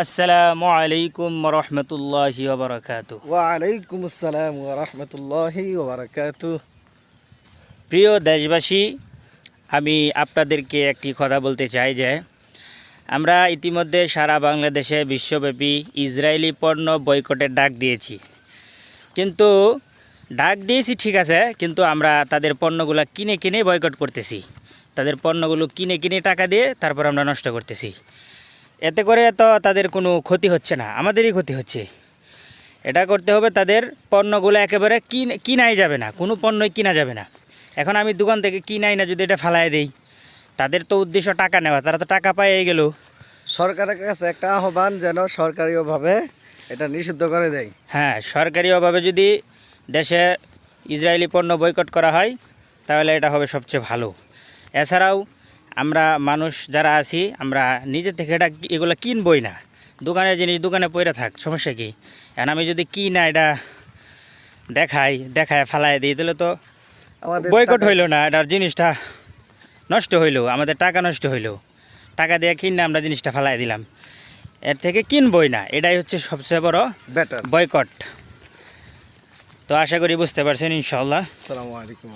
আসসালামু আলাইকুম রহমতুল্লাহি ওয়া বারাকাতুহু। ওয়ালাইকুম আসসালাম ওয়া রাহমাতুল্লাহি ওয়া বারাকাতুহু। প্রিয় দেশবাসী, আমি আপনাদেরকে একটি কথা বলতে চাই যে আমরা ইতিমধ্যে সারা বাংলাদেশে বিশ্বব্যাপী ইসরায়েলি পণ্য বয়কটের ডাক দিয়েছি। কিন্তু ডাক দিয়েছি ঠিক আছে, কিন্তু আমরা তাদের পণ্যগুলো কিনে কিনে বয়কট করতেছি। তাদের পণ্যগুলো কিনে কিনে টাকা দিয়ে তারপর আমরা নষ্ট করতেছি। এতে করে তো তাদের কোনো ক্ষতি হচ্ছে না, আমাদেরই ক্ষতি হচ্ছে। এটা করতে হবে, তাদের পণ্যগুলো একেবারে কিনাই যাবে না, কোনো পণ্যই কিনা যাবে না। এখন আমি দোকান থেকে কিনাই না, যদি এটা ফালাই দেই, তাদের তো উদ্দেশ্য টাকা নেওয়া, তারা তো টাকা পাইয়ে গেল। সরকারের কাছে একটা আহ্বান, যেন সরকারিভাবে এটা নিষিদ্ধ করে দেয়। হ্যাঁ, সরকারিভাবে যদি দেশে ইসরায়েলি পণ্য বয়কট করা হয় তাহলে এটা হবে সবচেয়ে ভালো। এছাড়াও আমরা মানুষ যারা আছি, আমরা নিজে থেকে এগুলো কিনবই না। দোকানের জিনিস দোকানে পড়ে থাক, সমস্যা কী? এখন আমি যদি কিনা এটা দেখায় ফালাই দিই, তাহলে তো আমাদের বয়কট হইল না, এটার জিনিসটা নষ্ট হইল, আমাদের টাকা নষ্ট হইল। টাকা দিয়ে কিনে আমরা জিনিসটা ফালাই দিলাম, এর থেকে কিনবই না। এটাই হচ্ছে সবচেয়ে বড় বেটার বয়কট। তো আশা করি বুঝতে পারছেন ইনশাআল্লাহ। আসসালামু আলাইকুম।